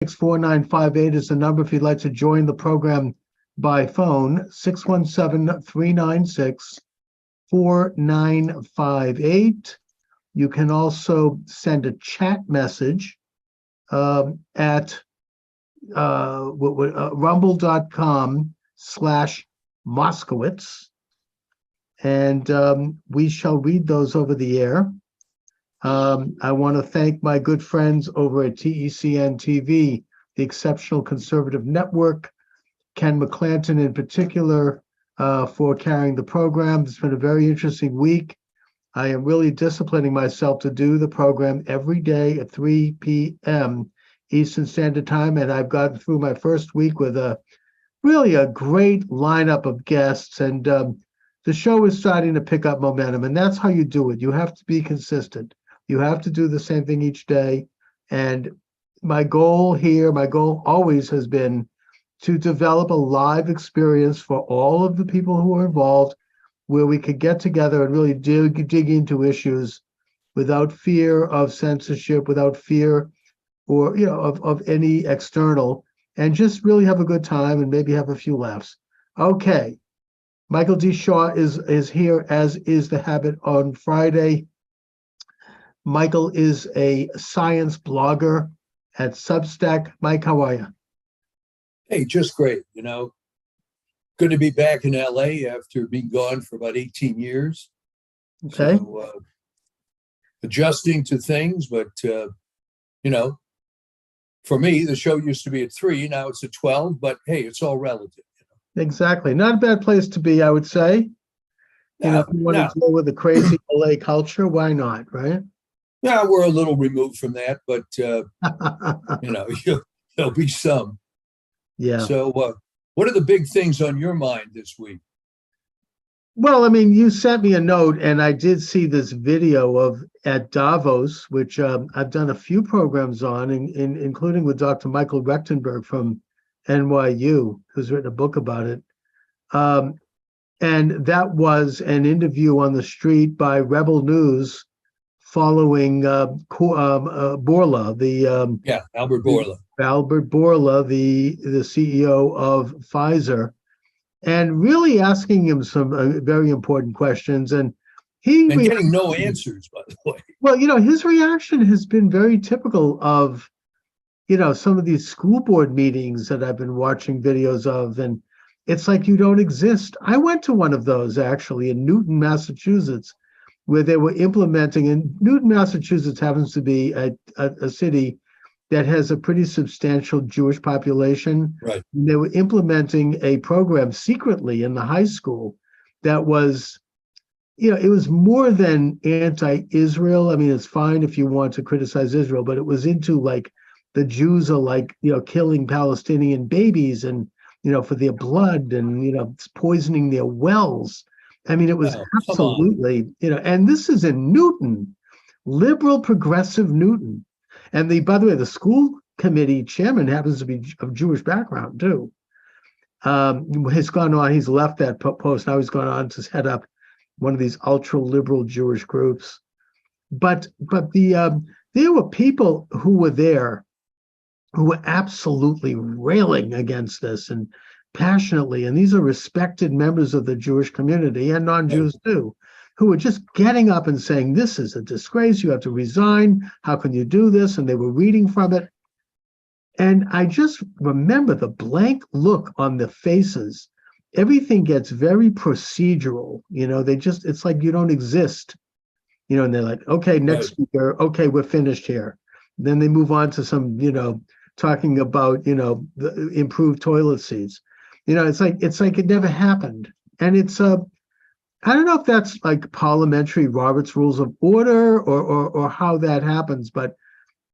4958 is the number if you'd like to join the program by phone, 617-396-4958. You can also send a chat message at rumble.com/Moskowitz, and we shall read those over the air. I want to thank my good friends over at TECN TV, the Exceptional Conservative Network, Ken McClanton in particular, for carrying the program. It's been a very interesting week. I am really disciplining myself to do the program every day at 3 p.m. Eastern Standard Time, and I've gotten through my first week with really a great lineup of guests, and the show is starting to pick up momentum, and that's how you do it. You have to be consistent. You have to do the same thing each day. And my goal always has been to develop a live experience for all of the people who are involved, where we could get together and really dig into issues without fear of censorship, without fear or of any external, and just really have a good time and maybe have a few laughs. Okay. Michael D. Shaw is here, as is the habit on Friday. Michael is a science blogger at Substack. Mike, how are you? Hey, just great. Good to be back in LA after being gone for about 18 years. Okay. So, adjusting to things, but, for me, the show used to be at 3, now it's at 12, but hey, it's all relative. Exactly. Not a bad place to be, I would say. If you want to deal with the crazy LA culture, why not, right? Yeah, we're a little removed from that, but there'll be some. Yeah. So, what are the big things on your mind this week? Well, you sent me a note, and I did see this video at Davos, which I've done a few programs on, including with Dr. Michael Rechtenberg from NYU, who's written a book about it. And that was an interview on the street by Rebel News following Bourla, Albert Bourla. Albert Bourla, the CEO of Pfizer, and really asking him some very important questions. And getting no answers, by the way. Well, his reaction has been very typical of, some of these school board meetings that I've been watching videos of, and it's like you don't exist. I went to one of those actually in Newton, Massachusetts, where they were implementing, and Newton, Massachusetts happens to be a city that has a pretty substantial Jewish population. Right. And they were implementing a program secretly in the high school that was, it was more than anti-Israel. It's fine if you want to criticize Israel, but it was into like the Jews are killing Palestinian babies and, for their blood and, poisoning their wells. It was absolutely, and this is in Newton, liberal, progressive Newton. And by the way, the school committee chairman happens to be of Jewish background too. He's gone on, he's left that post. Now he's gone on to head up one of these ultra liberal Jewish groups. But there were people who were there who were absolutely railing against this and passionately, and these are respected members of the Jewish community and non-Jews too, who were just getting up and saying, this is a disgrace, you have to resign, how can you do this? And they were reading from it. And I just remember the blank look on the faces. Everything gets very procedural, it's like you don't exist, and they're like, okay, next speaker, okay, we're finished here. Then they move on to some, talking about, the improved toilet seats. It's like it never happened. And it's I don't know if that's like parliamentary Robert's Rules of Order or how that happens, but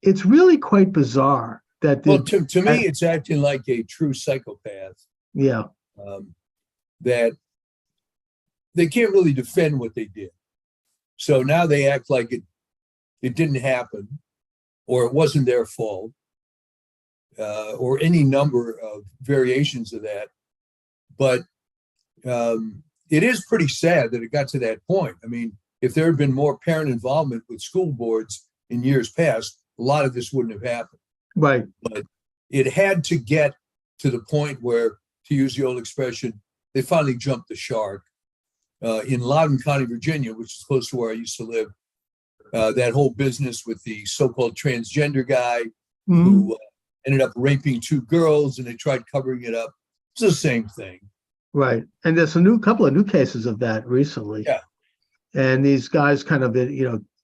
it's really quite bizarre that. To me, it's acting like a true psychopath. Yeah. That they can't really defend what they did. So now they act like it didn't happen, or it wasn't their fault, or any number of variations of that. But it is pretty sad that it got to that point. If there had been more parent involvement with school boards in years past, a lot of this wouldn't have happened. Right. But it had to get to the point where, to use the old expression, they finally jumped the shark. In Loudoun County, Virginia, which is close to where I used to live, that whole business with the so-called transgender guy who ended up raping 2 girls, and they tried covering it up. It's the same thing. Right. And there's a couple of new cases of that recently. Yeah. And these guys kind of,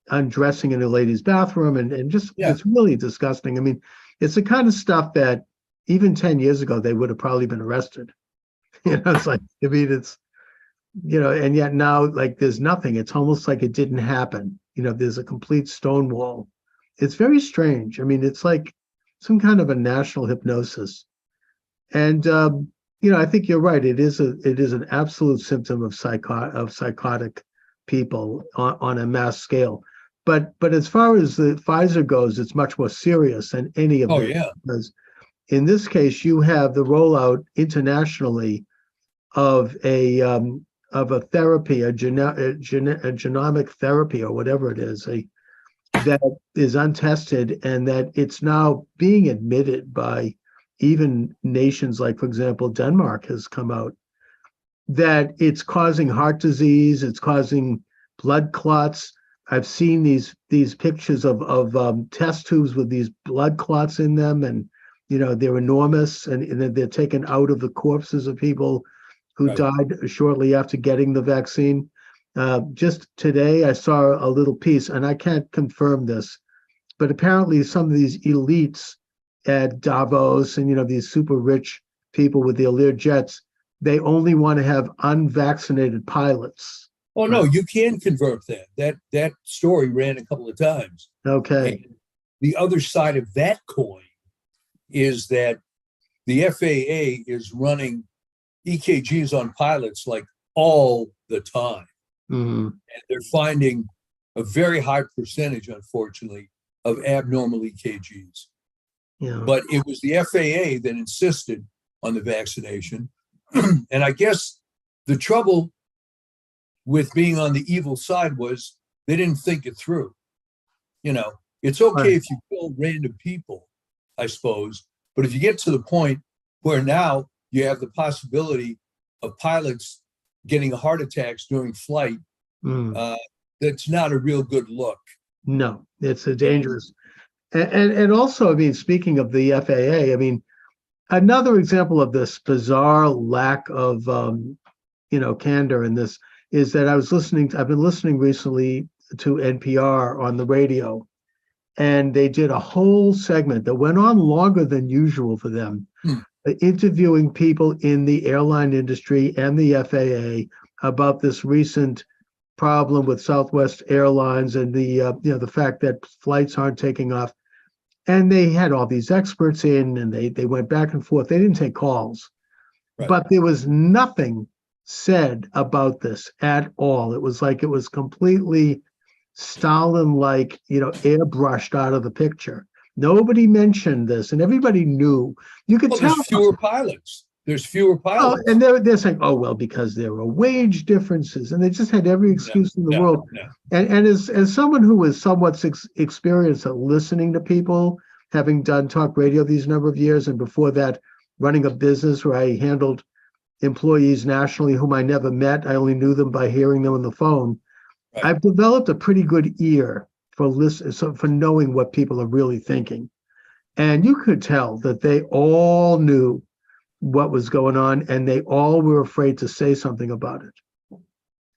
undressing in a lady's bathroom and just, it's really disgusting. I mean, it's the kind of stuff that even 10 years ago, they would have probably been arrested. It's like, I mean, it's, and yet now, like, there's nothing. It's almost like it didn't happen. There's a complete stonewall. It's very strange. I mean, it's like some kind of a national hypnosis. And, I think you're right. It is an absolute symptom of psychotic people on a mass scale. But as far as the Pfizer goes, it's much more serious than any of them. Because in this case, you have the rollout internationally of a therapy, a genomic therapy, or whatever it is, that is untested, and that it's now being admitted by even nations like, for example, Denmark has come out, that it's causing heart disease, it's causing blood clots. I've seen these pictures of test tubes with these blood clots in them, and they're enormous, and they're taken out of the corpses of people who died shortly after getting the vaccine. Just today, I saw a little piece, and I can't confirm this, but apparently some of these elites at Davos and these super rich people with their Lear jets, they only want to have unvaccinated pilots. Oh no, you can convert that. That story ran a couple of times. Okay. And the other side of that coin is that the FAA is running EKGs on pilots like all the time. And they're finding a very high percentage, unfortunately, of abnormal EKGs. Yeah. But it was the FAA that insisted on the vaccination. And I guess the trouble with being on the evil side was they didn't think it through. It's okay if you kill random people, I suppose, but if you get to the point where now you have the possibility of pilots getting heart attacks during flight, that's not a real good look. No, it's a dangerous. And also, I mean, speaking of the FAA, I mean, another example of this bizarre lack of, candor in this is that I've been listening recently to NPR on the radio, and they did a whole segment that went on longer than usual for them, interviewing people in the airline industry and the FAA about this recent problem with Southwest Airlines and the fact that flights aren't taking off. And they had all these experts in, and they went back and forth. They didn't take calls, but there was nothing said about this at all. It was like it was completely Stalin-like, airbrushed out of the picture. Nobody mentioned this, and everybody knew. You could tell. There's fewer pilots. There's fewer pilots. And they're saying, oh, well, because there were wage differences, and they just had every excuse in the world. And as someone who was somewhat experienced at listening to people, having done talk radio these number of years, and before that, running a business where I handled employees nationally whom I never met, I only knew them by hearing them on the phone. I've developed a pretty good ear for knowing what people are really thinking. And you could tell that they all knew what was going on, and they all were afraid to say something about it.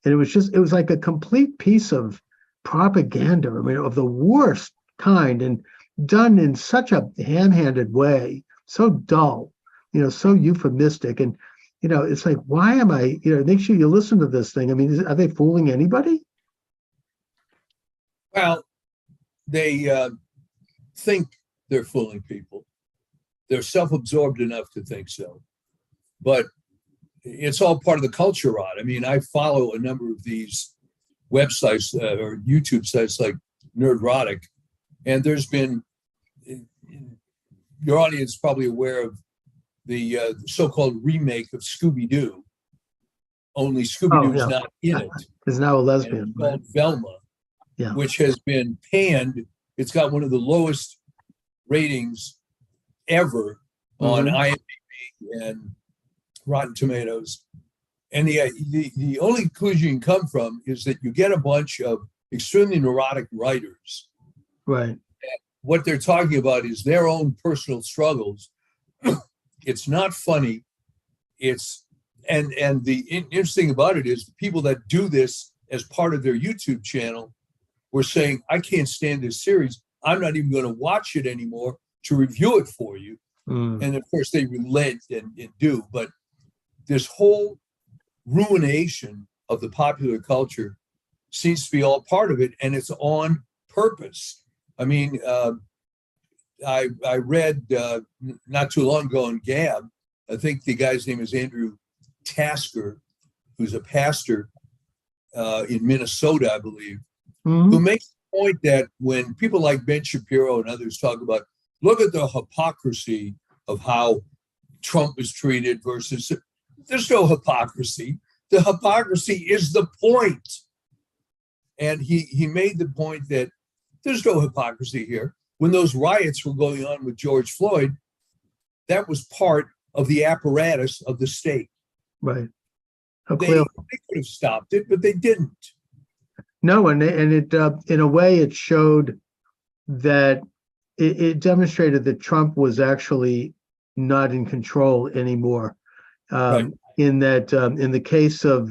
And it was like a complete piece of propaganda, I mean, of the worst kind, and done in such a ham-handed way, so dull, so euphemistic. And, it's like, why am I, make sure you listen to this thing. I mean, are they fooling anybody? Well, they think they're fooling people. They're self-absorbed enough to think so. But it's all part of the culture rod. I mean, I follow a number of these websites or YouTube sites like Nerdrotic, and there's been, your audience is probably aware of the so-called remake of Scooby-Doo, only Scooby-Doo's not in it. Is now a lesbian. It's called Velma, which has been panned. It's got one of the lowest ratings ever on Mhm. IMDb and Rotten Tomatoes. And the only conclusion you can come from is that you get a bunch of extremely neurotic writers. Right. What they're talking about is their own personal struggles. It's not funny. It's and the interesting about it is the people that do this as part of their YouTube channel were saying, I can't stand this series. I'm not even going to watch it anymore to review it for you. Mm. And of course they relent and do, but this whole ruination of the popular culture seems to be all part of it, and it's on purpose. I mean, I read not too long ago on Gab, I think the guy's name is Andrew Tasker, who's a pastor in Minnesota, I believe, who Mhm. makes the point that when people like Ben Shapiro and others talk about, look at the hypocrisy of how Trump is treated versus, there's no hypocrisy. The hypocrisy is the point. And he made the point that there's no hypocrisy here. When those riots were going on with George Floyd, that was part of the apparatus of the state. Right. How They, clear. they could have stopped it, but they didn't. No, and it in a way it showed that it demonstrated that Trump was actually not in control anymore. Right. In that, in the case of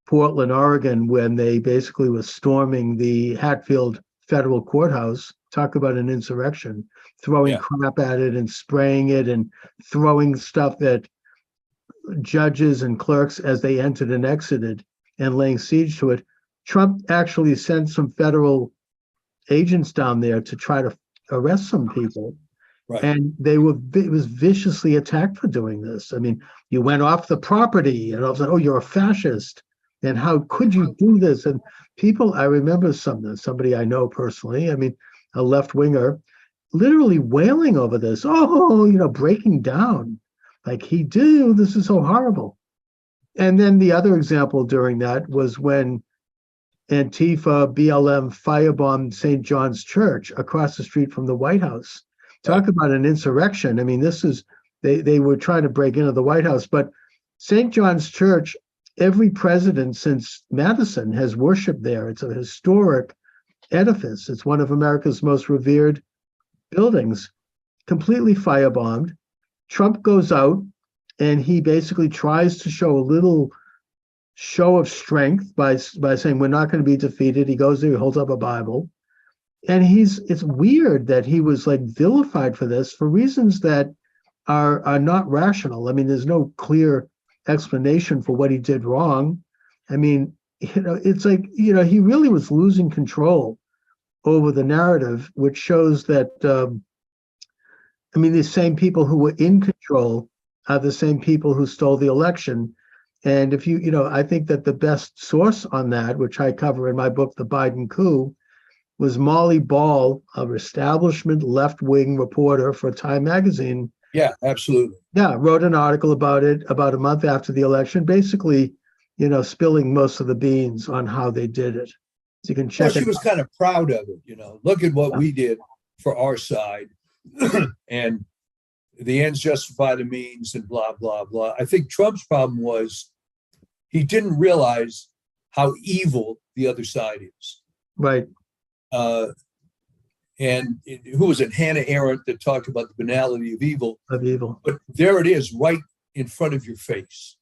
Portland, Oregon, when they basically were storming the Hatfield federal courthouse, talk about an insurrection, throwing Yeah. crap at it and spraying it and throwing stuff at judges and clerks as they entered and exited and laying siege to it. Trump actually sent some federal agents down there to try to arrest some people. Right. And it was viciously attacked for doing this. I mean, you went off the property and all of a sudden, oh, you're a fascist. And how could you do this? And people, I remember somebody I know personally, I mean, a left winger, literally wailing over this. Oh, breaking down. Like this is so horrible. And then the other example during that was when Antifa, BLM firebombed St. John's Church across the street from the White House. Right. Talk about an insurrection. I mean, they were trying to break into the White House, but St. John's Church, every president since Madison has worshiped there. It's a historic edifice. It's one of America's most revered buildings, completely firebombed. Trump goes out and he basically tries to show a little show of strength by saying we're not going to be defeated. He goes there, he holds up a Bible, and it's weird that he was like vilified for this for reasons that are not rational. I mean, there's no clear explanation for what he did wrong. I mean, it's like, he really was losing control over the narrative, which shows that I mean, the same people who were in control are the same people who stole the election. And if I think that the best source on that, which I cover in my book, The Biden Coup, was Molly Ball, an establishment left-wing reporter for Time magazine. Yeah, absolutely. Yeah, wrote an article about it about a month after the election, basically, spilling most of the beans on how they did it. So you can Well, check she it was kind of proud of it. Look at what out. we did for our side. And the ends justify the means and blah, blah, blah. I think Trump's problem was he didn't realize how evil the other side is. Right. And who was it? Hannah Arendt that talked about the banality of evil. Of evil. But there it is, right in front of your face.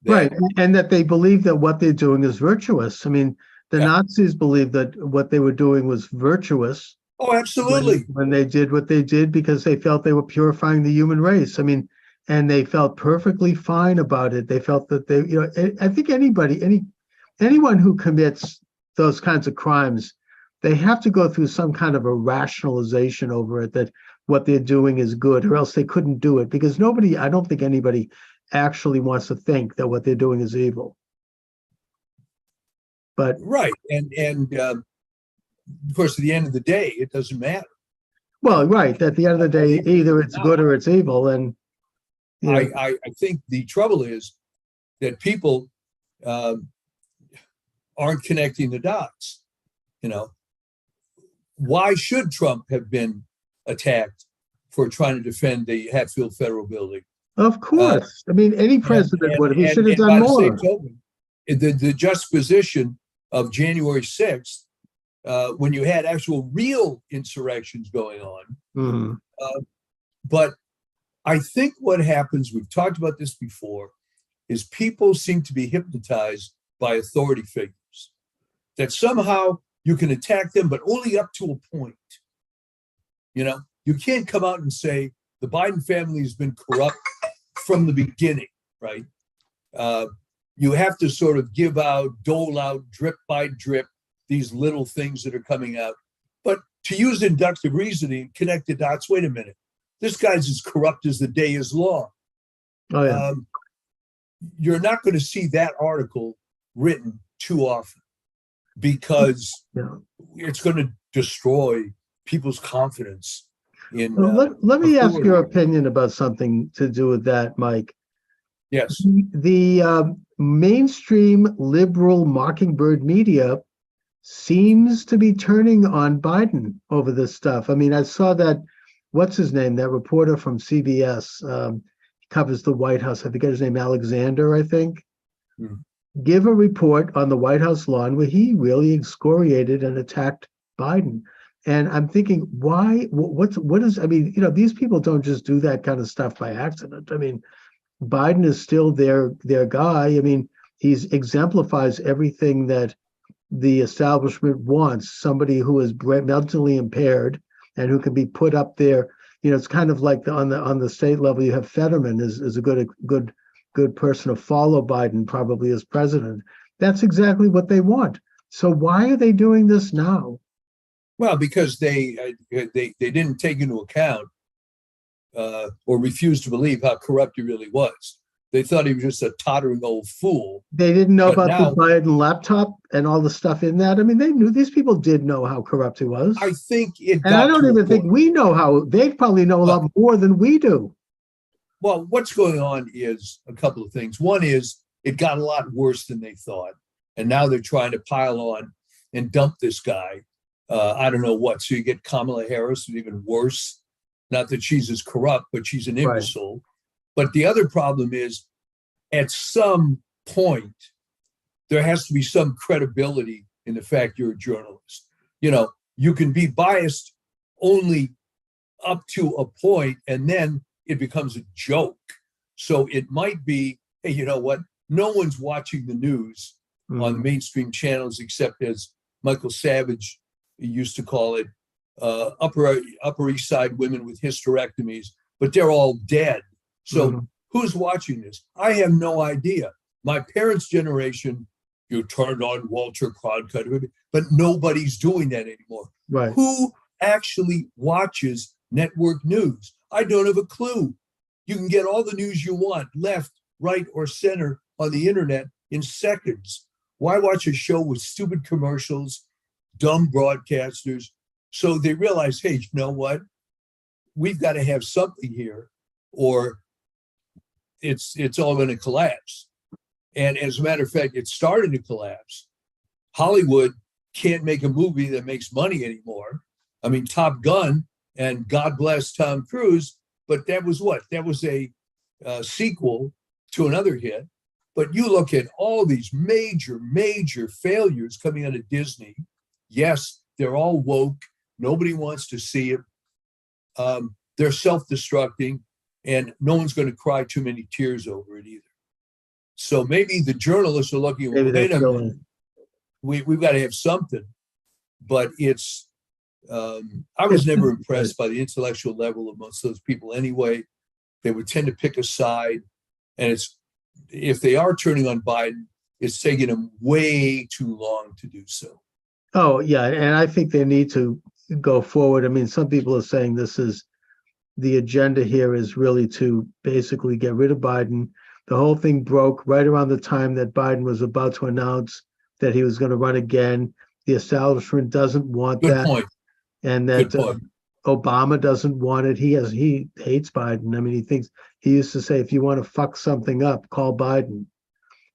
Right. And that they believe that what they're doing is virtuous. I mean, the Nazis believed that what they were doing was virtuous. Oh, absolutely. When they did what they did because they felt they were purifying the human race. I mean, and they felt perfectly fine about it. They felt that I think anyone who commits those kinds of crimes, they have to go through some kind of a rationalization over it, that what they're doing is good, or else they couldn't do it, because I don't think anybody actually wants to think that what they're doing is evil. But right. And of course, at the end of the day, it doesn't matter. Well, right. At the end of the day, either it's good or it's evil. And I think the trouble is that people aren't connecting the dots. Why should Trump have been attacked for trying to defend the Hatfield Federal Building. Of course. I mean, any president would have. He should have done by more. the same token, the juxtaposition of January 6th, when you had actual real insurrections going on. Mhm. But I think what happens, we've talked about this before, is people seem to be hypnotized by authority figures. That somehow you can attack them, but only up to a point. You know, you can't come out and say the Biden family has been corrupt from the beginning, right? You have to sort of dole out drip by drip, these little things that are coming out. But to use inductive reasoning, connect the dots, wait a minute, this guy's as corrupt as the day is long. Oh, yeah. You're not going to see that article written too often because it's going to destroy people's confidence in. Well, let me ask your opinion about something to do with that, Mike. Yes. The mainstream liberal mockingbird media seems to be turning on Biden over this stuff. I mean, I saw that, what's his name, that reporter from CBS, covers the White House. I forget his name, Alexander, I think. Give a report on the White House lawn where he really excoriated and attacked Biden. And I'm thinking, why? What is? I mean, you know, these people don't just do that kind of stuff by accident. I mean, Biden is still their guy. I mean, he exemplifies everything that the establishment wants. Somebody who is mentally impaired and who can be put up there. You know, it's kind of like on the state level, you have Fetterman is a good person to follow Biden probably as president. That's exactly what they want. So why are they doing this now? Well, because they didn't take into account or refused to believe how corrupt he really was. They thought he was just a tottering old fool. They didn't know about the Biden laptop and all the stuff in that. I mean, they knew, these people did know how corrupt he was. I think it. And I don't even think we know how. They probably know a lot more than we do. Well, what's going on is a couple of things. One is it got a lot worse than they thought, and now they're trying to pile on and dump this guy. I don't know what. So you get Kamala Harris, who's even worse. Not that she's as corrupt, but she's an imbecile. Right. But the other problem is, at some point, there has to be some credibility in the fact you're a journalist. You know, you can be biased only up to a point, and then it becomes a joke. So it might be, hey, you know what? No one's watching the news on the mainstream channels except, as Michael Savage used to call it, Upper East Side women with hysterectomies, but they're all dead. So who's watching this? I have no idea. My parents' generation, you turned on Walter Cronkite, but nobody's doing that anymore. Right. Who actually watches network news? I don't have a clue. You can get all the news you want, left, right, or center, on the internet in seconds. Why watch a show with stupid commercials, dumb broadcasters? So they realize, hey, you know what? We've got to have something here, or it's all going to collapse. And as a matter of fact, it's starting to collapse. Hollywood can't make a movie that makes money anymore. I mean, Top Gun, and God bless Tom Cruise, but that was what? That was a sequel to another hit. But you look at all these major failures coming out of Disney. Yes, they're all woke. Nobody wants to see it. They're self-destructing, and no one's going to cry too many tears over it either. So maybe the journalists are looking at, well, wait a minute, we've got to have something. But it's, I was never impressed by the intellectual level of most of those people anyway. They would tend to pick a side, and if they are turning on Biden, it's taking them way too long to do so. Oh, yeah, and I think they need to go forward. I mean, some people are saying the agenda here is really to basically get rid of Biden. The whole thing broke right around the time that Biden was about to announce that he was going to run again. The establishment doesn't want that. Good point. And that Obama doesn't want it. He hates Biden. I mean, he used to say, if you want to fuck something up, call Biden,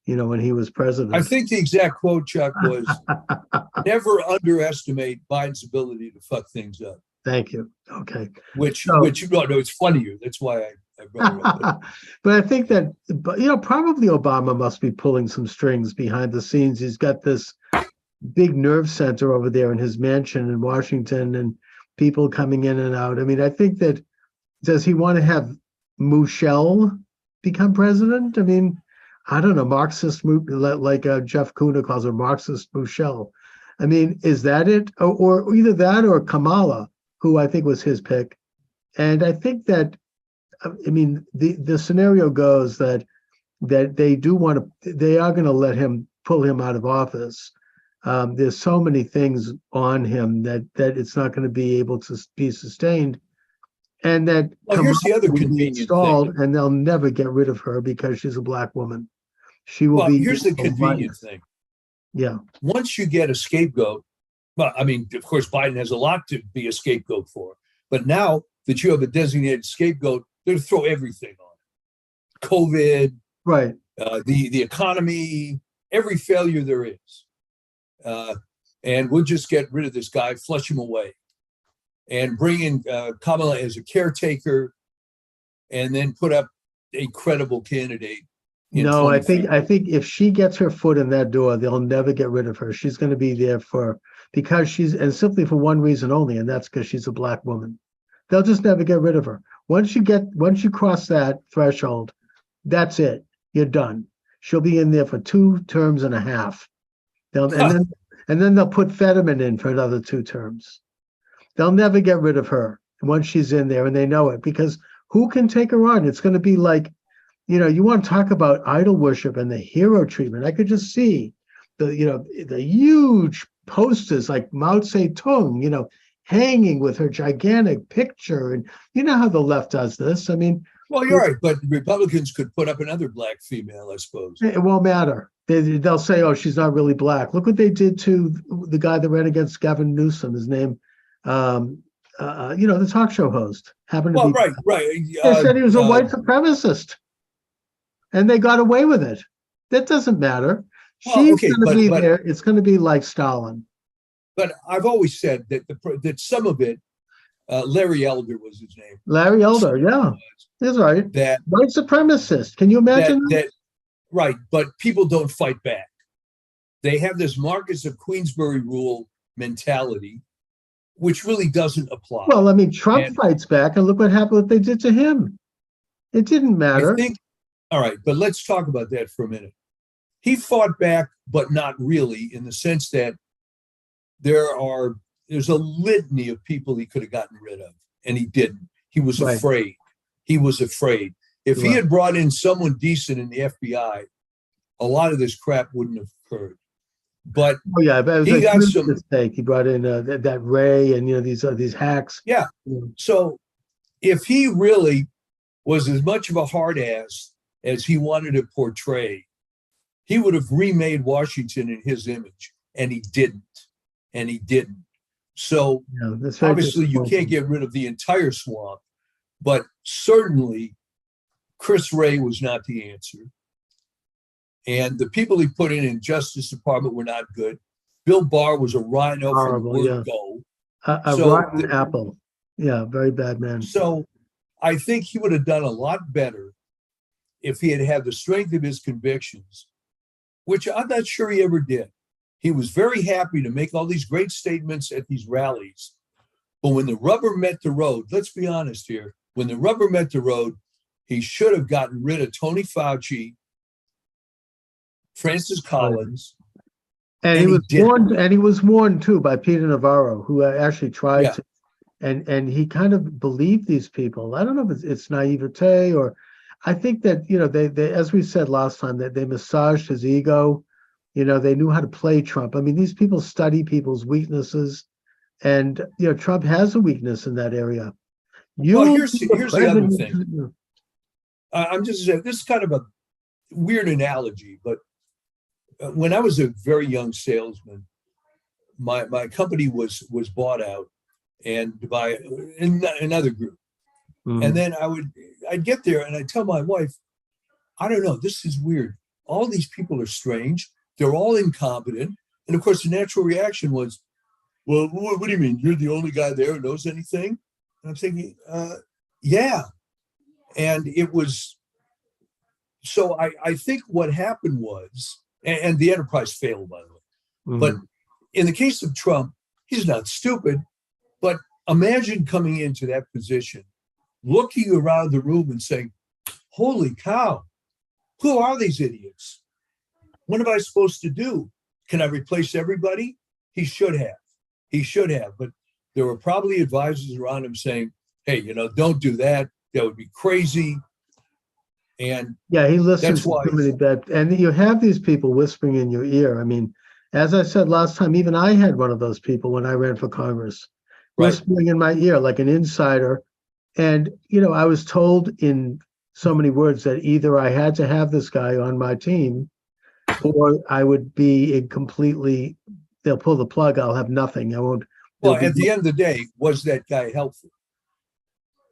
you know, when he was president. I think the exact quote, Chuck, was never underestimate Biden's ability to fuck things up. Thank you. Okay. which So, no, it's funnier. That's why I brought it up. but I think that, probably Obama must be pulling some strings behind the scenes. He's got this big nerve center over there in his mansion in Washington, and people coming in and out. I mean, I think that, does he want to have Michelle become president? I mean, I don't know, like Jeff Kuna calls her Marxist Michelle. I mean, is that it? Or either that or Kamala, who I think was his pick. And I think that, I mean, the scenario goes that they are going to pull him out of office. There's so many things on him that it's not going to be able to be sustained, and that Well, here's the other will be convenient installed, thing. and they'll never get rid of her because she's a black woman. She will Well, be. here's the convenient thing. Yeah. Once you get a scapegoat, well, I mean, of course, Biden has a lot to be a scapegoat for. But now that you have a designated scapegoat, they'll throw everything on it. COVID, Right. The economy, every failure there is. And we'll just get rid of this guy, flush him away, and bring in Kamala as a caretaker, and then put up a credible candidate. No, I think if she gets her foot in that door, they'll never get rid of her. She's going to be there and simply for one reason only, and that's because she's a black woman. They'll just never get rid of her. Once you cross that threshold, that's it. You're done. She'll be in there for 2 terms and a half. And then they'll put Fetterman in for another 2 terms. They'll never get rid of her once she's in there, and they know it, because who can take her on? It's going to be like, you want to talk about idol worship and the hero treatment. I could just see the huge posters like Mao Zedong, hanging with her gigantic picture. And you know how the left does this. I mean, well, you're right, but Republicans could put up another black female, I suppose. It won't matter. They'll say, "Oh, she's not really black." Look what they did to the guy that ran against Gavin Newsom. His name, the talk show host happened to be. Right. They said he was a white supremacist, and they got away with it. That doesn't matter. She's going to be there. It's going to be like Stalin. But I've always said that some of it, Larry Elder was his name. Larry Elder, yeah, that's right. That white supremacist. Can you imagine that? Right, but people don't fight back. They have this Marcus of Queensberry rule mentality, which really doesn't apply. Well, I mean, Trump fights back, and look what happened. What they did to him. It didn't matter. All right, but let's talk about that for a minute. He fought back, but not really, in the sense that there's a litany of people he could have gotten rid of, and he didn't. He was afraid. He was afraid. If he had brought in someone decent in the FBI, a lot of this crap wouldn't have occurred. But but it was he got some mistake. He brought in that Ray and these hacks. Yeah. So if he really was as much of a hard ass as he wanted to portray, he would have remade Washington in his image, and he didn't. So obviously you can't get rid of the entire swamp, but certainly Chris Wray was not the answer. And the people he put in Justice Department were not good. Bill Barr was a rhino from the word go. A rotten apple. Yeah, very bad man. So I think he would have done a lot better if he had had the strength of his convictions, which I'm not sure he ever did. He was very happy to make all these great statements at these rallies. But when the rubber met the road, let's be honest here, when the rubber met the road, he should have gotten rid of Tony Fauci, Francis Collins. And he was warned too by Peter Navarro, who actually tried to, and he kind of believed these people. I don't know if it's naivete, or I think that, they as we said last time, that they massaged his ego. They knew how to play Trump. I mean, these people study people's weaknesses, and Trump has a weakness in that area. Here's the other thing. I'm just saying, this is kind of a weird analogy, but when I was a very young salesman, my company was bought out and by another group. And then I'd get there and I'd tell my wife, I don't know, this is weird. All these people are strange. They're all incompetent. And of course, the natural reaction was, well, what do you mean? You're the only guy there who knows anything? And I'm thinking, yeah. And it was, so I think what happened was, and the enterprise failed, by the way. But in the case of Trump, he's not stupid. But imagine coming into that position, looking around the room and saying, holy cow, who are these idiots? What am I supposed to do? Can I replace everybody? He should have. He should have. But there were probably advisors around him saying, hey, don't do that. That would be crazy. And yeah, he listens that's why. to too many bad, and you have these people whispering in your ear. I mean, as I said last time, even I had one of those people when I ran for Congress, whispering in my ear like an insider. And, I was told in so many words that either I had to have this guy on my team or I would be they'll pull the plug. I'll have nothing. I won't. Well, at the end of the day, was that guy helpful?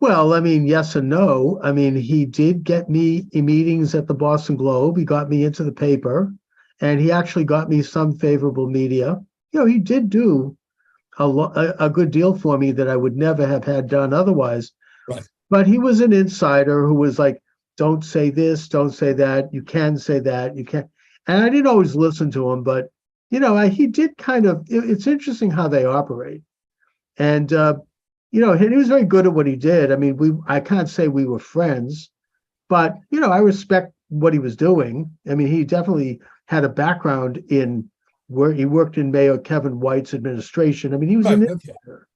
Well, I mean, yes and no. I mean, he did get me in meetings at the Boston Globe. He got me into the paper, and he actually got me some favorable media. He did do a good deal for me that I would never have had done otherwise. Right. But he was an insider who was like, don't say this, don't say that. You can say that. You can't. And I didn't always listen to him, but, he did kind of, it's interesting how they operate. And, he was very good at what he did. I mean, I can't say we were friends, but, I respect what he was doing. I mean, he definitely had a background in where he worked in Mayor Kevin White's administration. I mean, he was an insider.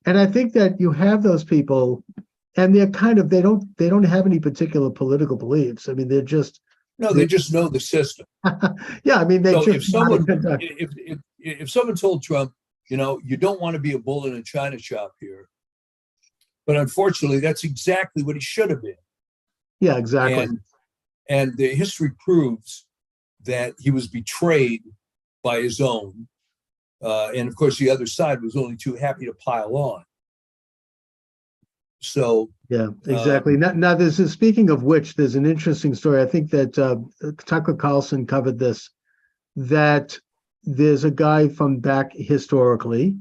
And I think that you have those people, and they're they don't have any particular political beliefs. I mean, they just know the system. Yeah, I mean, if someone told Trump, you don't want to be a bull in a china shop here, but unfortunately, that's exactly what he should have been. Yeah, exactly. And the history proves that he was betrayed by his own. And of course, the other side was only too happy to pile on. So yeah, exactly. Now, speaking of which, there's an interesting story. I think that Tucker Carlson covered this. That there's a guy from back historically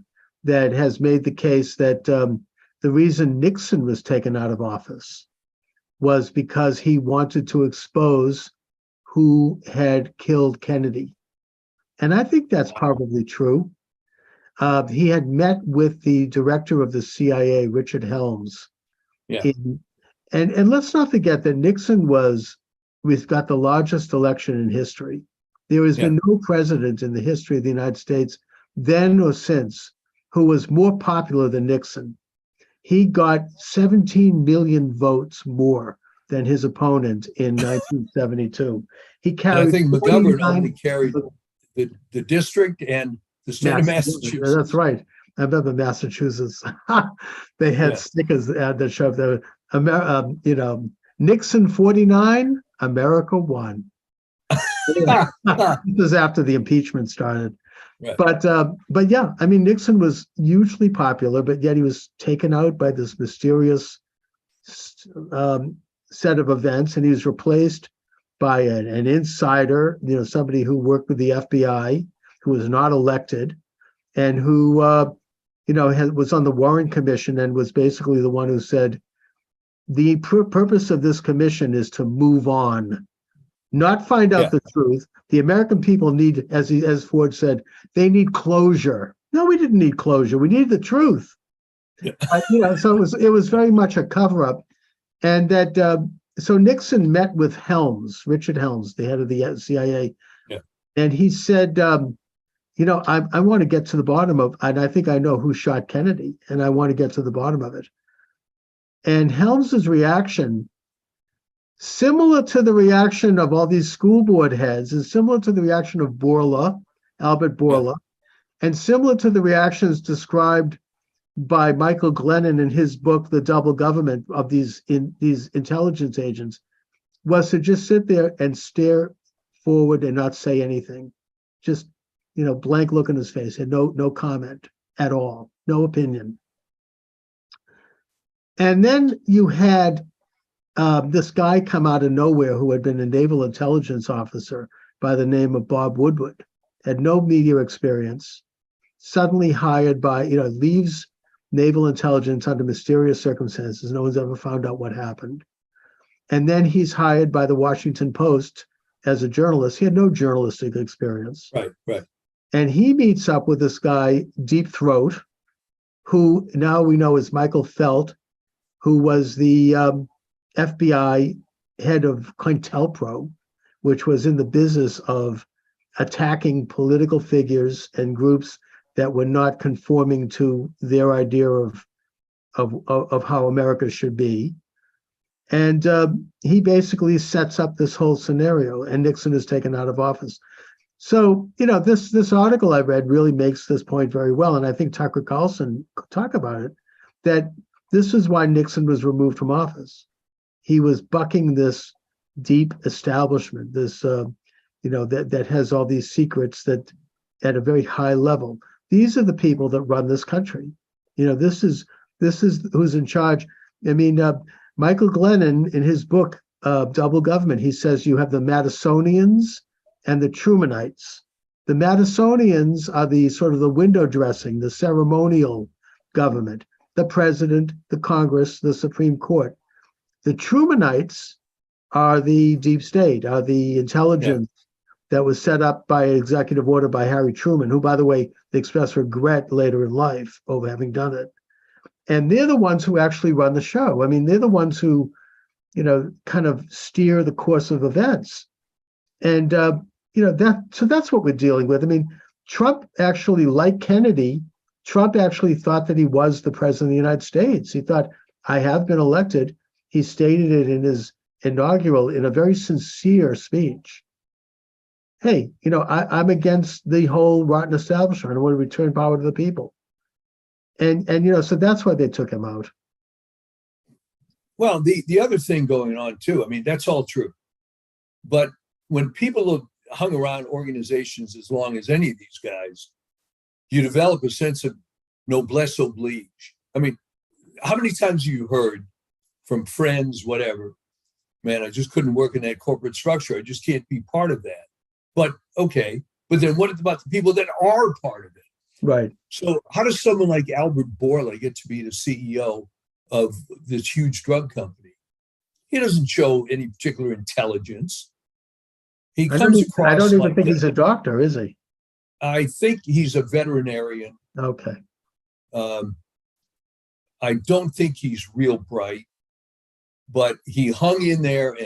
that has made the case that the reason Nixon was taken out of office was because he wanted to expose who had killed Kennedy. And I think that's probably true. He had met with the director of the CIA, Richard Helms. Yeah. And let's not forget that we've got the largest election in history. There has been no president in the history of the United States, then or since, who was more popular than Nixon. He got 17 million votes more than his opponent in 1972. He carried. I think McGovern only carried the district and the state of Massachusetts. That's right. I remember Massachusetts. They had stickers that showed the Nixon 49, America won. This is after the impeachment started. Right. But yeah, I mean, Nixon was hugely popular, but yet he was taken out by this mysterious set of events, and he was replaced by an insider, somebody who worked with the FBI, who was not elected, and who was on the Warren Commission and was basically the one who said the purpose of this commission is to move on, not find out the truth. The American people need, as Ford said, they need closure. No, we didn't need closure. We needed the truth. Yeah. So it was very much a cover-up, and that so Nixon met with Richard Helms, the head of the CIA, and he said, I want to get to the bottom of, and I think I know who shot Kennedy, and I want to get to the bottom of it. And Helms's reaction, similar to the reaction of all these school board heads, is similar to the reaction of Albert Bourla, and similar to the reactions described by Michael Glennon in his book, The Double Government of these intelligence agents, was to just sit there and stare forward and not say anything. Just, blank look in his face, and no comment at all, no opinion. And then you had this guy come out of nowhere who had been a naval intelligence officer by the name of Bob Woodward, had no media experience, suddenly hired by, leaves naval intelligence under mysterious circumstances. No one's ever found out what happened. And then he's hired by the Washington Post as a journalist. He had no journalistic experience. Right. And he meets up with this guy, Deep Throat, who now we know is Michael Felt, who was the FBI head of COINTELPRO, which was in the business of attacking political figures and groups that were not conforming to their idea of how America should be. And he basically sets up this whole scenario, and Nixon is taken out of office. So, this article I read really makes this point very well, and I think Tucker Carlson talked about it, that this is why Nixon was removed from office. He was bucking this deep establishment, this that has all these secrets that at a very high level. These are the people that run this country. This is who's in charge. I mean, Michael Glennon, in his book, Double Government, he says you have the Madisonians and the Trumanites. The Madisonians are the sort of the window dressing, the ceremonial government, the president, the Congress, the Supreme Court. The Trumanites are the deep state, are the intelligence that was set up by executive order by Harry Truman, who, by the way, expressed regret later in life over having done it. And they're the ones who actually run the show. I mean, they're the ones who, kind of steer the course of events. And, so that's what we're dealing with. I mean, Trump actually, like Kennedy, Trump actually thought that he was the president of the United States. He thought, I have been elected. He stated it in his inaugural, in a very sincere speech. Hey, I'm against the whole rotten establishment. I want to return power to the people. And so that's why they took him out. Well, the other thing going on too, I mean, that's all true. But when people have hung around organizations as long as any of these guys, you develop a sense of noblesse oblige. I mean, how many times have you heard from friends, whatever, man, I just couldn't work in that corporate structure. I just can't be part of that. But okay, but then what about the people that are part of it? Right. So how does someone like Albert Bourla get to be the CEO of this huge drug company? He doesn't show any particular intelligence. He comes across. I don't even like think he's a doctor, is he? I think he's a veterinarian. Okay. I don't think he's real bright, but he hung in there.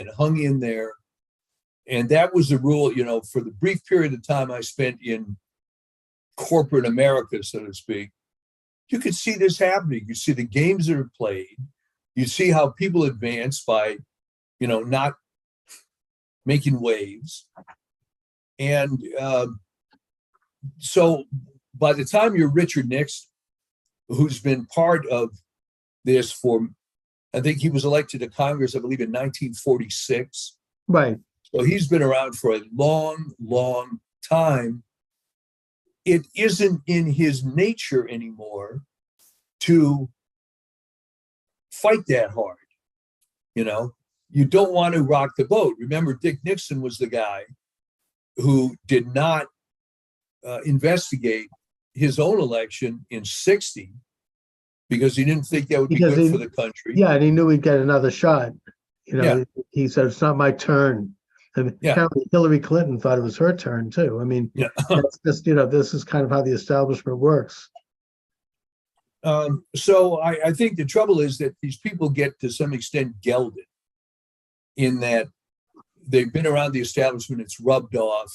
And that was the rule, for the brief period of time I spent in corporate America, so to speak. You could see this happening. You see the games that are played. You see how people advance by, not making waves. And so by the time you're Richard Nixon, who's been part of this I think he was elected to Congress, I believe, in 1946. Right. So he's been around for a long, long time. It isn't in his nature anymore to fight that hard. You don't want to rock the boat. Remember, Dick Nixon was the guy who did not investigate his own election in 1960 because he didn't think that would be good for the country. Yeah, and he knew he'd get another shot. He said, it's not my turn. And apparently Hillary Clinton thought it was her turn too. I mean, that's just, this is kind of how the establishment works. So I think the trouble is that these people get to some extent gelded in that they've been around the establishment, it's rubbed off.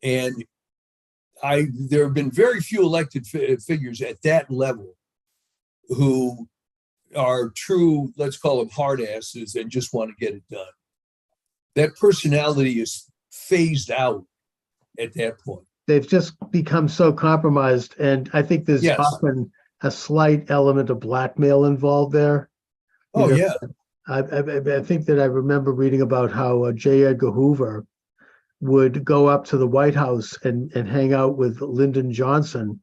And there have been very few elected figures at that level who are true, let's call them hard asses and just want to get it done. That personality is phased out at that point. They've just become so compromised. And I think there's often a slight element of blackmail involved there. I think that I remember reading about how J. Edgar Hoover would go up to the White House and hang out with Lyndon Johnson.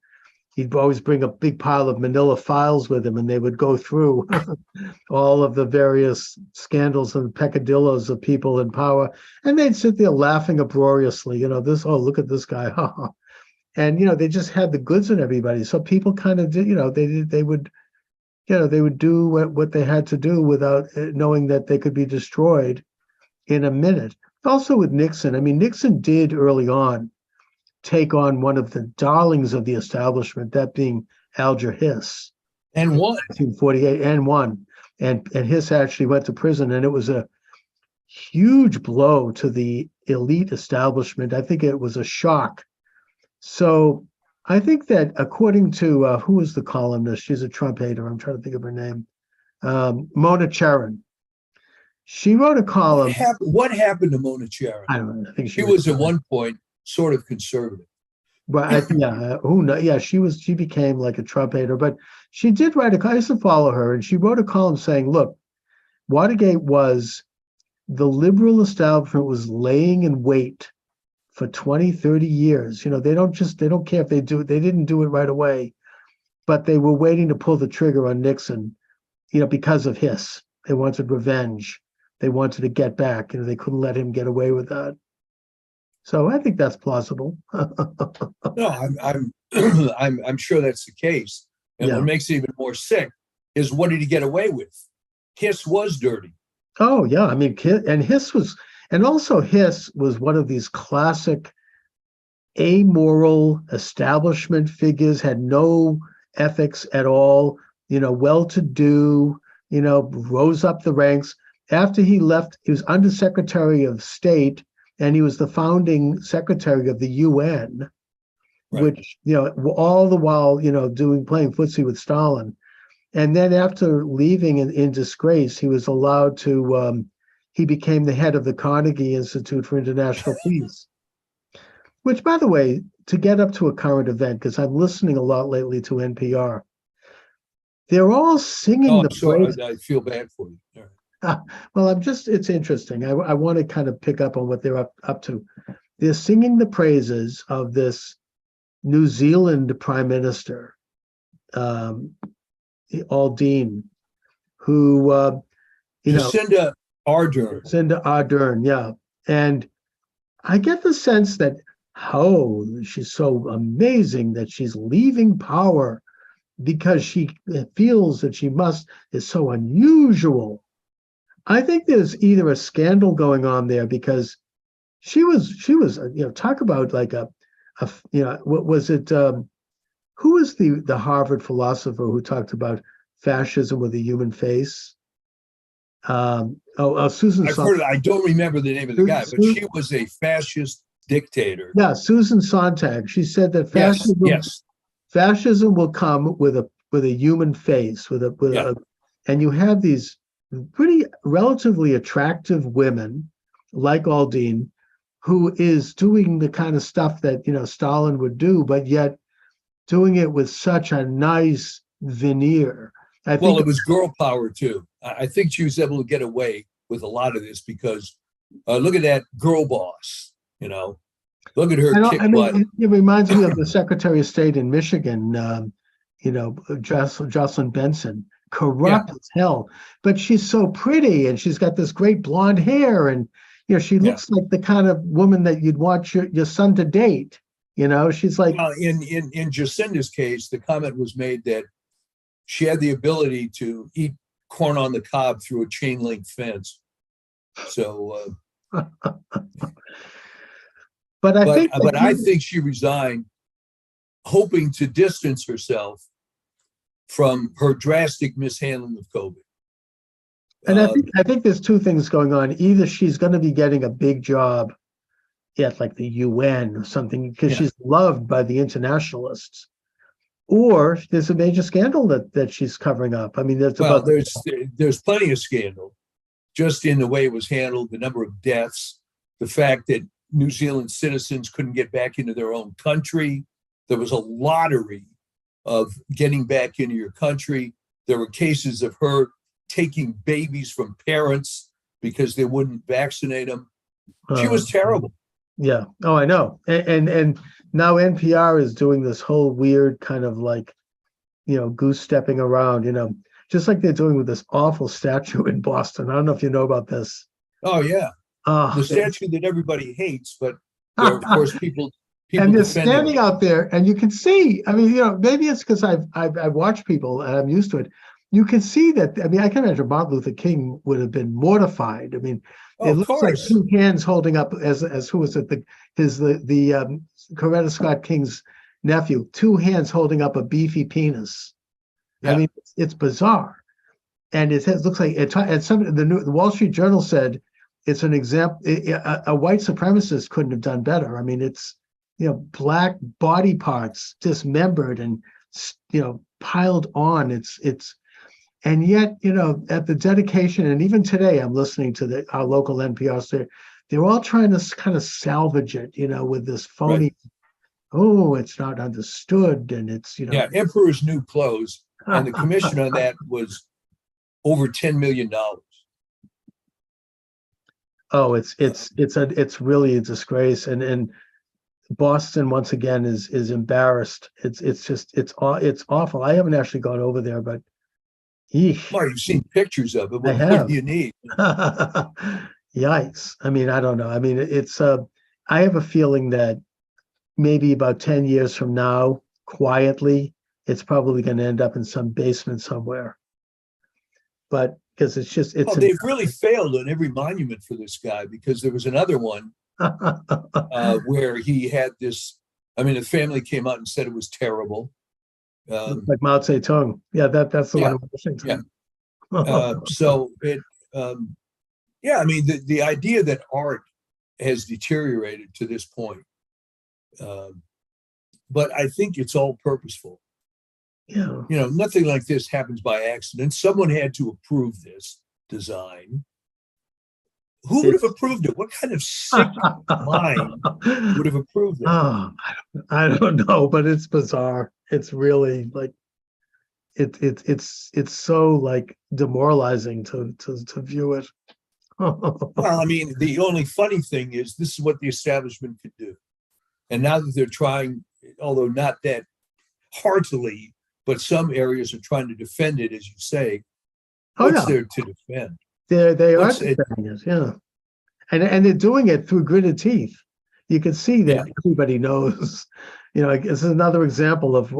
He'd always bring a big pile of manila files with him, and they would go through all of the various scandals and peccadillos of people in power. And they'd sit there laughing uproariously, look at this guy. and they just had the goods on everybody. So people kind of did, they would, they would do what they had to do without knowing that they could be destroyed in a minute. Also with Nixon, I mean, Nixon did early on take on one of the darlings of the establishment, that being Alger Hiss. And won. 1948, and won. And Hiss actually went to prison, and it was a huge blow to the elite establishment. I think it was a shock. So I think that according to who was the columnist? She's a Trump hater. I'm trying to think of her name. Mona Charen. She wrote a column. What happened to Mona Charen? I don't know. I think she was at one point sort of conservative. But who knows? Yeah, she became like a Trump hater, but she did write I used to follow her, and she wrote a column saying, look, Watergate was the liberal establishment was laying in wait for 20, 30 years. They don't care if they do it. They didn't do it right away, but they were waiting to pull the trigger on Nixon, because of Hiss. They wanted revenge. They wanted to get back. They couldn't let him get away with that. So I think that's plausible. No, I'm sure that's the case. And what makes it even more sick is, what did he get away with? Hiss was dirty. Oh yeah, I mean, Hiss was one of these classic amoral establishment figures, had no ethics at all. Well-to-do. Rose up the ranks. After he left, he was Undersecretary of State. And he was the founding secretary of the UN, right, which, all the while, playing footsie with Stalin. And then after leaving in disgrace, he was allowed to, he became the head of the Carnegie Institute for International Peace, which, by the way, to get up to a current event, because I'm listening a lot lately to NPR, they're all singing praise. I feel bad for you. Right. Well, it's interesting. I want to kind of pick up on what they're up to. They're singing the praises of this New Zealand Prime Minister, Aldean, who, Jacinda Ardern. Jacinda Ardern, yeah. And I get the sense that, she's so amazing that she's leaving power because she feels that is so unusual. I think there's either a scandal going on there, because she was, talk about like what was it? Who was the Harvard philosopher who talked about fascism with a human face? Susan. I've heard it. I don't remember the name of the guy, but she was a fascist dictator. Yeah, Susan Sontag. She said that fascism will come with a human face, and you have these pretty relatively attractive women like Aldean, who is doing the kind of stuff that Stalin would do, but yet doing it with such a nice veneer. I think it was girl power too. I think she was able to get away with a lot of this because look at that girl boss. Look at her kick butt. It reminds me of the Secretary of State in Michigan, Jocelyn Benson. Corrupt as hell, but she's so pretty, and she's got this great blonde hair, and she looks like the kind of woman that you'd want your son to date. She's like. Well, in Jacinda's case, the comment was made that she had the ability to eat corn on the cob through a chain link fence. So, I think she resigned, hoping to distance herself from her drastic mishandling of COVID. And I think there's two things going on. Either she's going to be getting a big job at like the UN or something because she's loved by the internationalists, or there's a major scandal that she's covering up. I mean, there's plenty of scandal, just in the way it was handled, the number of deaths, the fact that New Zealand citizens couldn't get back into their own country. There was a lottery of getting back into your country. There were cases of her taking babies from parents because they wouldn't vaccinate them. She was terrible. Yeah. Oh, I know. And now NPR is doing this whole weird kind of like, goose stepping around, just like they're doing with this awful statue in Boston. I don't know if you know about this. Oh, yeah. The statue that everybody hates, but there are, of course, people people And they're defending standing them. out there, and you can see. I mean, maybe it's because I've watched people and I'm used to it. You can see that. I mean, I can imagine Martin Luther King would have been mortified. I mean, Oh, it of looks like course. two hands holding up, as who was it? The Coretta Scott King's nephew, two hands holding up a beefy penis. I Yeah. mean, it's bizarre, and looks like it. And the Wall Street Journal said it's an example. A white supremacist couldn't have done better. I mean, it's black body parts dismembered and piled on. It's and yet at the dedication, and even today I'm listening to our local NPR station. They're all trying to kind of salvage it, with this Right. phony. Oh, it's not understood, and it's Yeah. Emperor's New Clothes. And the commission on that was over $10 million. Oh, it's really a disgrace, and Boston once again is embarrassed. It's awful. I haven't actually gone over there, but yeesh, Well, you've seen pictures of it. I What do have. you need? Yikes! I mean, I don't know. I mean, I have a feeling that maybe about 10 years from now, quietly, it's probably going to end up in some basement somewhere. But because it's Well, they've really failed on every monument for this guy, because there was another one where he had this. I mean, the family came out and said it was terrible. Like Mao Zedong. Yeah, that's the Yeah, one in Washington. so it, yeah, I mean, the idea that art has deteriorated to this point, but I think it's all purposeful. Yeah. Nothing like this happens by accident. Someone had to approve this design. Who would have approved it? What kind of sick mind would have approved it? Oh, I don't know, but it's bizarre. It's really like it's so like demoralizing to view it. Well, I mean, the only funny thing is this is what the establishment could do. And now that they're trying, although not that heartily, but some areas are trying to defend it, as you say, what's there to defend? They are defending it, yeah. And they're doing it through gritted teeth. You can see that everybody knows. This is another example of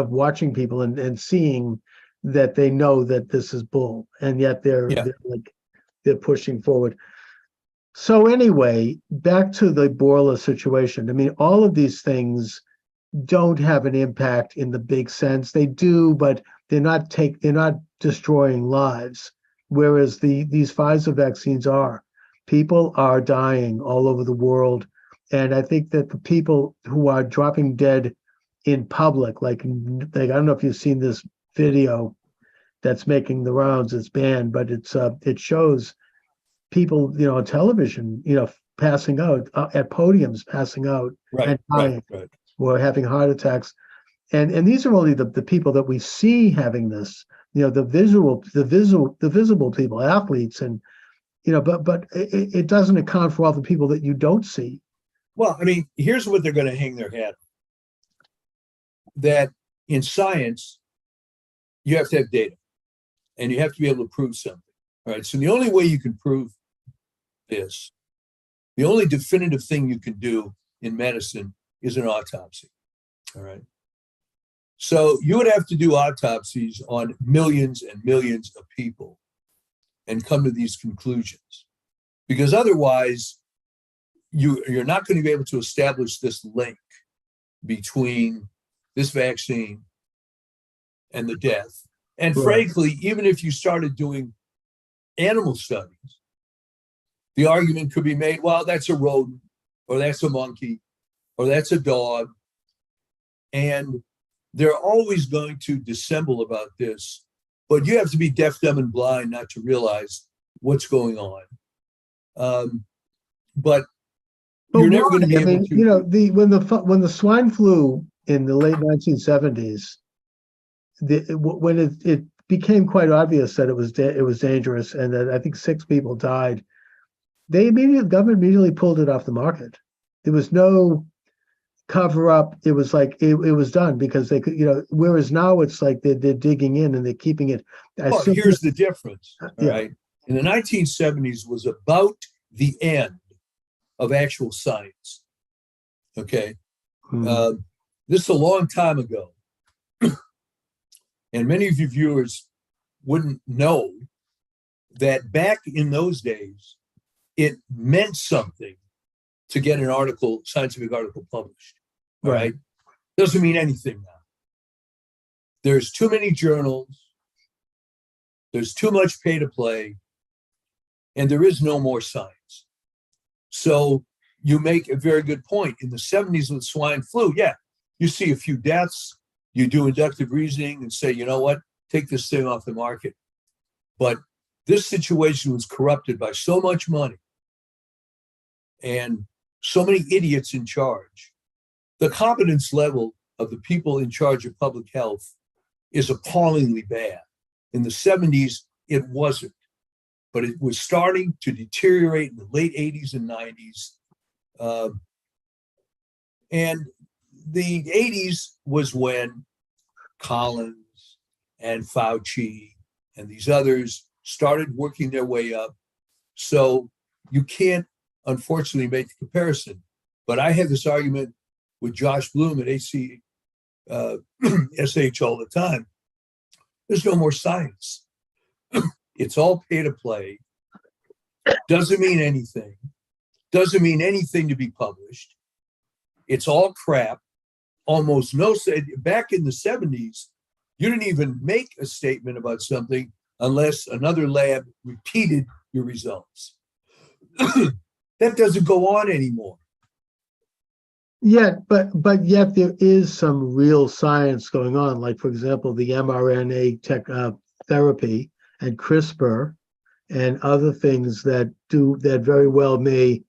watching people and seeing that they know that this is bull, and yet they're pushing forward. So anyway, back to the Borla situation. I mean, all of these things don't have an impact in the big sense. They do, but they're not destroying lives. Whereas these Pfizer vaccines are. People are dying all over the world. And I think that the people who are dropping dead in public, like I don't know if you've seen this video that's making the rounds. It's banned, but it shows people, on television, passing out at podiums, passing out and dying, or having heart attacks. And these are only the people that we see having this, the visible people, athletes, and but it doesn't account for all the people that you don't see. Well, I mean, here's what they're going to hang their hat on. That in science, you have to have data, and you have to be able to prove something. All right. So the only way you can prove this, the only definitive thing you can do in medicine is an autopsy. All right. So you would have to do autopsies on millions and millions of people and come to these conclusions, because otherwise you're not going to be able to establish this link between this vaccine and the death. And frankly, even if you started doing animal studies, the argument could be made, well, that's a rodent, or that's a monkey, or that's a dog. And they're always going to dissemble about this, but you have to be deaf, dumb, and blind not to realize what's going on. But you're never going to be able to. When the swine flu in the late 1970s, when it became quite obvious that it was dangerous, and that I think 6 people died, the government immediately pulled it off the market. There was no cover up. It was like it was done because they could, whereas now it's like they're digging in and they're keeping it. Well, here's the difference. All right. In the 1970s was about the end of actual science. Okay. Hmm. This is a long time ago, and many of your viewers wouldn't know that back in those days, it meant something to get an article, scientific article published. All right. Doesn't mean anything now. There's too many journals. There's too much pay to play, and there is no more science. So you make a very good point. In the 70s with swine flu, yeah, you see a few deaths, you do inductive reasoning and say, you know what, take this thing off the market. But this situation was corrupted by so much money and so many idiots in charge. The competence level of the people in charge of public health is appallingly bad. In the 70s, it wasn't, but it was starting to deteriorate in the late 80s and 90s. And the 80s was when Collins and Fauci and these others started working their way up. So you can't, unfortunately, make the comparison. But I have this argument with Josh Bloom at SH all the time. There's no more science. It's all pay to play. Doesn't mean anything. Doesn't mean anything to be published. It's all crap. Almost no. Back in the 70s, you didn't even make a statement about something unless another lab repeated your results. That doesn't go on anymore. Yeah, but yet there is some real science going on. Like, for example, the mRNA therapy and CRISPR and other things that very well may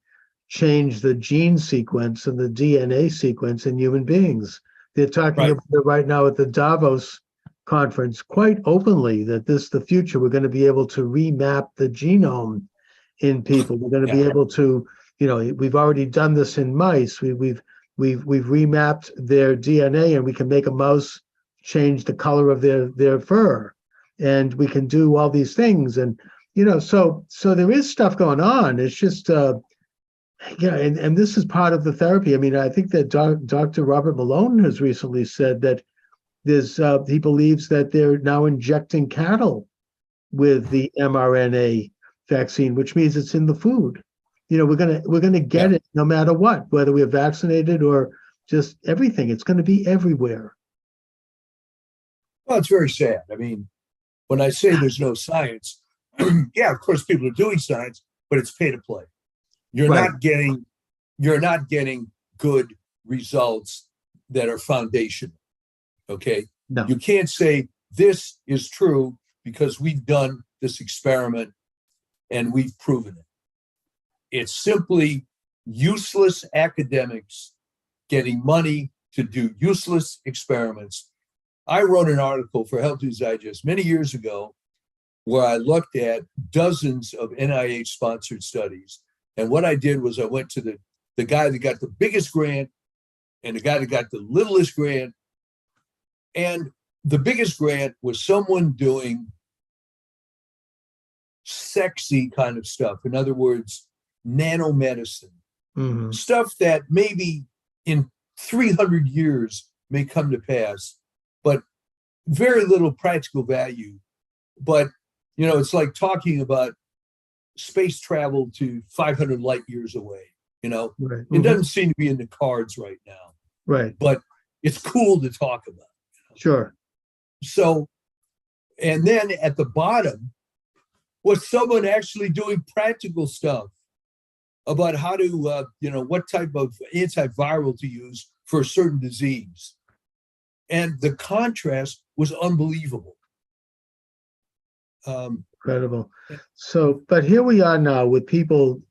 change the gene sequence and the DNA sequence in human beings. They're talking about it right now at the Davos conference quite openly that the future, we're going to be able to remap the genome in people. We're going to be able to, we've already done this in mice. We've remapped their DNA, and we can make a mouse change the color of their fur, and we can do all these things. And so there is stuff going on. It's just and this is part of the therapy. I mean, I think that Dr. Robert Malone has recently said that he believes that they're now injecting cattle with the mRNA vaccine, which means it's in the food. We're gonna get it no matter what, whether we're vaccinated or just everything. It's going to be everywhere. Well, it's very sad. I mean, when I say there's no science, yeah, of course people are doing science, but it's pay to play. You're not getting good results that are foundational. Okay. No. You can't say this is true because we've done this experiment and we've proven it. It's simply useless academics getting money to do useless experiments. I wrote an article for Health News Digest many years ago where I looked at dozens of NIH-sponsored studies. And what I did was I went to the guy that got the biggest grant and the guy that got the littlest grant. And the biggest grant was someone doing sexy kind of stuff. In other words, nanomedicine, stuff that maybe in 300 years may come to pass, but very little practical value. But, it's like talking about space travel to 500 light years away. It doesn't seem to be in the cards right now. Right. But it's cool to talk about. Sure. So, and then at the bottom was someone actually doing practical stuff about how to, what type of antiviral to use for a certain disease. And the contrast was unbelievable. Incredible. So, but here we are now with people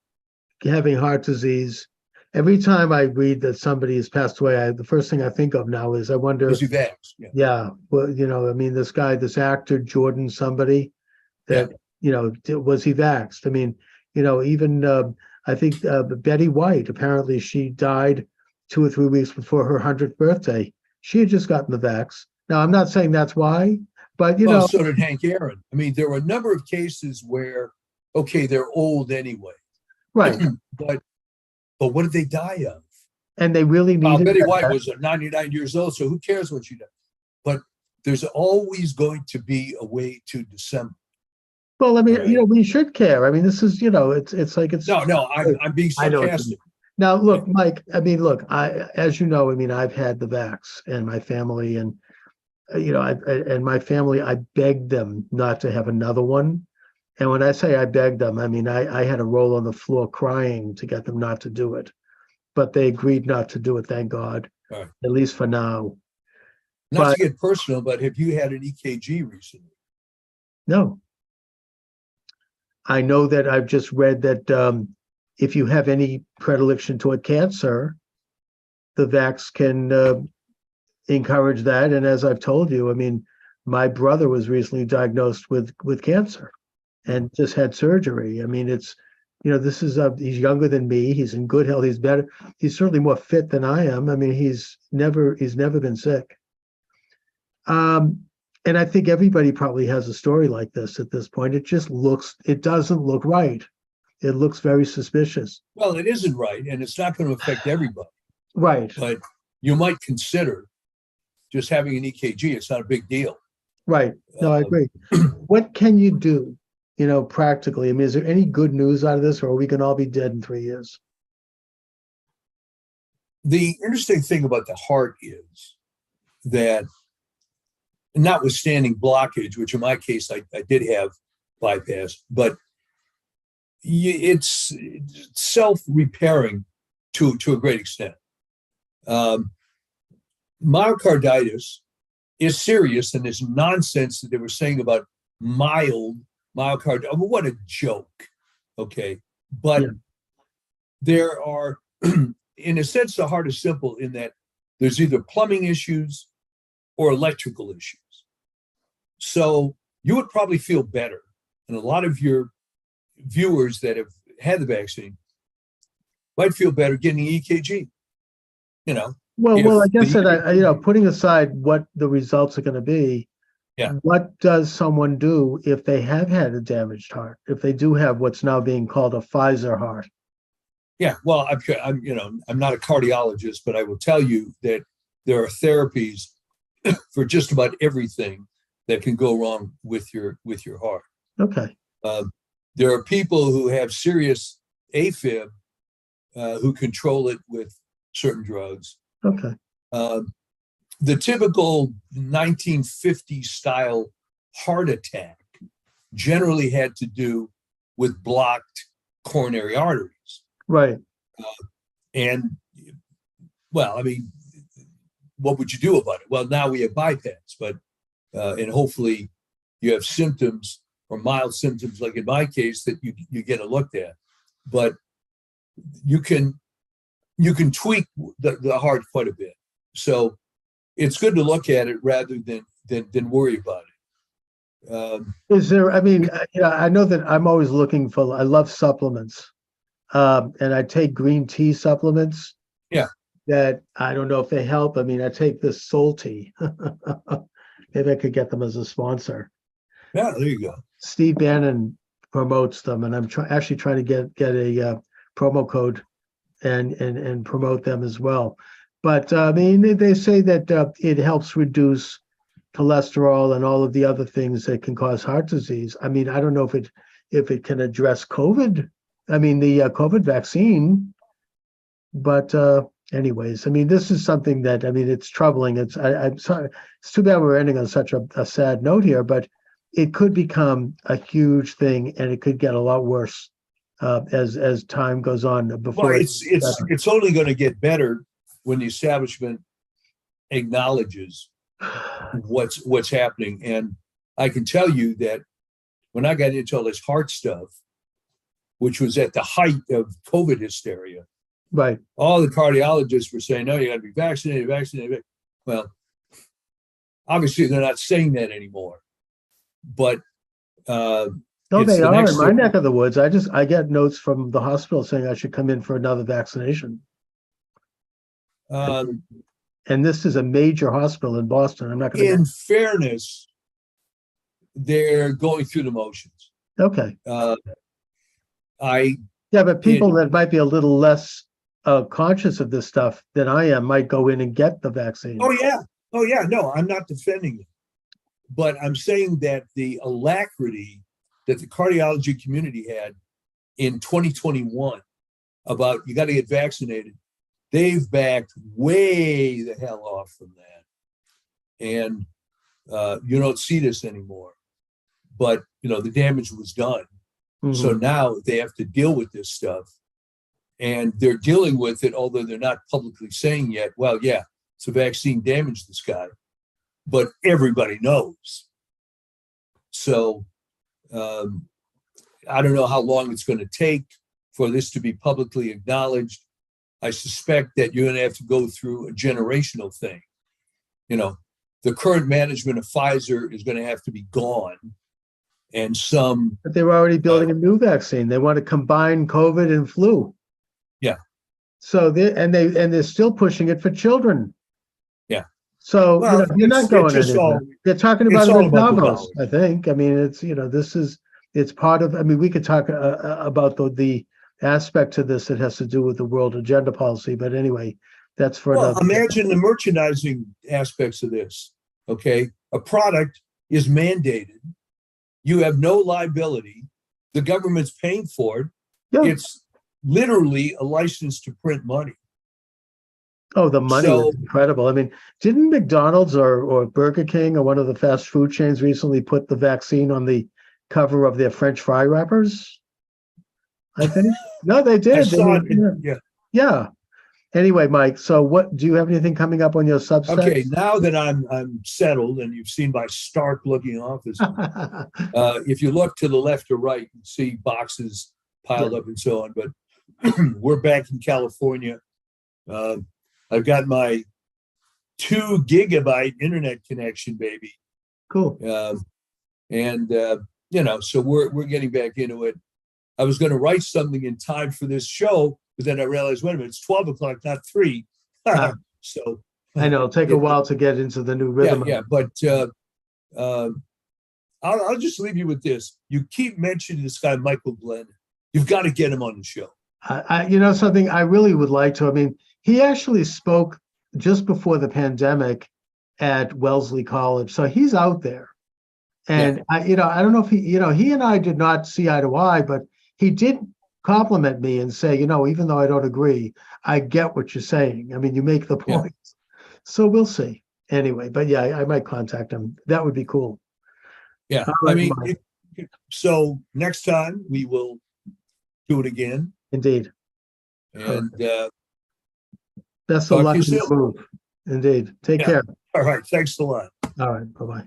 having heart disease. Every time I read that somebody has passed away, the first thing I think of now is I wonder. Was he vaxxed? Yeah. Well, this actor, Jordan, somebody that, was he vaxxed? I mean, even I think Betty White, apparently she died 2 or 3 weeks before her 100th birthday. She had just gotten the vax. Now, I'm not saying that's why, but, so did Hank Aaron. I mean, there were a number of cases where, okay, they're old anyway. Right. But what did they die of? And they really needed Betty that. White was 99 years old, so who cares what she does? But there's always going to be a way to dissemble. Well, I mean, Right. we should care. I mean, this is, it's like it's. No, I'm being I know what you mean. sarcastic. Now, look, Mike. I mean, look. As you know, I mean, I've had the vax, and my family, and and my family. I begged them not to have another one. And when I say I begged them, I mean I had to roll on the floor crying to get them not to do it. But they agreed not to do it. Thank God, All right. at least for now. Not But to get personal, but have you had an EKG recently? no, I know that I've just read that if you have any predilection toward cancer, the vax can encourage that. And as I've told you, I mean, my brother was recently diagnosed with cancer and just had surgery. I mean, it's, this is he's younger than me. He's in good health. He's better. He's certainly more fit than I am. I mean, he's never been sick. And I think everybody probably has a story like this at this point. It doesn't look right. It looks very suspicious. Well, it isn't right, and it's not going to affect everybody. Right. But you might consider just having an EKG. It's not a big deal. Right. No, I agree. What can you do, practically? I mean, is there any good news out of this, or are we going to all be dead in 3 years? The interesting thing about the heart is that, notwithstanding blockage, which in my case I did have bypass, but it's self-repairing to a great extent. Myocarditis is serious, and this nonsense that they were saying about mild myocarditis. I mean, what a joke. Okay. But there are, in a sense, the heart is simple in that there's either plumbing issues or electrical issues. So you would probably feel better. And a lot of your viewers that have had the vaccine might feel better getting EKG. Well, I guess that putting aside what the results are going to be, what does someone do if they have had a damaged heart? If they do have what's now being called a Pfizer heart? Yeah, well, I'm not a cardiologist, but I will tell you that there are therapies for just about everything that can go wrong with your heart. Okay. There are people who have serious AFib who control it with certain drugs. Okay. The typical 1950 style heart attack generally had to do with blocked coronary arteries. Right. And, well, I mean, what would you do about it? Well, now we have bypass, but and hopefully you have symptoms or mild symptoms, like in my case, that you get it looked at. But you can tweak the heart quite a bit. So it's good to look at it rather than worry about it. Is there? I mean, I know that I'm always looking for. I love supplements, and I take green tea supplements. Yeah. That I don't know if they help. I mean, I take this soul tea. Maybe I could get them as a sponsor. Yeah, there you go. Steve Bannon promotes them, and I'm actually trying to get a promo code and promote them as well. But I mean, they say that it helps reduce cholesterol and all of the other things that can cause heart disease. I mean, I don't know if it can address COVID. I mean, the COVID vaccine. But anyways, I mean, this is something that, I mean, it's troubling. I'm sorry. It's too bad we're ending on such a sad note here, but it could become a huge thing, and it could get a lot worse as time goes on. Before Well, it's only going to get better when the establishment acknowledges what's happening. And I can tell you that when I got into all this heart stuff, which was at the height of COVID hysteria, right, all the cardiologists were saying, "No, you got to be vaccinated." Well, obviously they're not saying that anymore. But no, they are in my neck of the woods. I get notes from the hospital saying I should come in for another vaccination. And this is a major hospital in Boston. I'm not going to. In fairness, they're going through the motions. Okay. But people that might be a little less conscious of this stuff than I am might go in and get the vaccine. Oh yeah. No, I'm not defending it, but I'm saying that the alacrity that the cardiology community had in 2021 about you got to get vaccinated, they've backed way the hell off from that, and you don't see this anymore. But the damage was done, so now they have to deal with this stuff, and they're dealing with it, although they're not publicly saying yet. Well, yeah, it's a vaccine damaged this guy, but everybody knows. So I don't know how long it's going to take for this to be publicly acknowledged. I suspect that you're going to have to go through a generational thing. The current management of Pfizer is going to have to be gone, and But they were already building a new vaccine. They want to combine COVID and flu. Yeah. So they're still pushing it for children. Yeah. So you're not going anywhere. They're talking about it in Davos, I think. I mean, it's part of. I mean, we could talk about the aspect to this that has to do with the world agenda policy. But anyway, that's for another. Imagine the merchandising aspects of this. Okay, a product is mandated. You have no liability. The government's paying for it. Yeah. It's literally a license to print money. Oh, the money is incredible. I mean, didn't McDonald's or Burger King or one of the fast food chains recently put the vaccine on the cover of their French fry wrappers? I think. No, they did. I saw it. Yeah. Anyway, Mike, so do you have anything coming up on your Substack? Okay, now that I'm settled and you've seen my stark looking office, if you look to the left or right, you see boxes piled up and so on. But we're back in California. I've got my 2 gigabyte internet connection, baby. Cool. So we're getting back into it. I was going to write something in time for this show, but then I realized, wait a minute, it's 12 o'clock, not 3. So I know it'll take a while to get into the new rhythm. Yeah. But I'll just leave you with this. You keep mentioning this guy, Michael Glenn. You've got to get him on the show. Something I really would like to. I mean, he actually spoke just before the pandemic at Wellesley College, so he's out there. And I don't know if he and I did not see eye to eye, but he did compliment me and say, even though I don't agree, I get what you're saying. I mean, you make the point. Yeah. So we'll see. Anyway, but yeah, I might contact him. That would be cool. Yeah. Right, so next time we will do it again. Indeed. And best of luck in the move. Indeed. Take care. All right. Thanks a lot. All right. Bye-bye.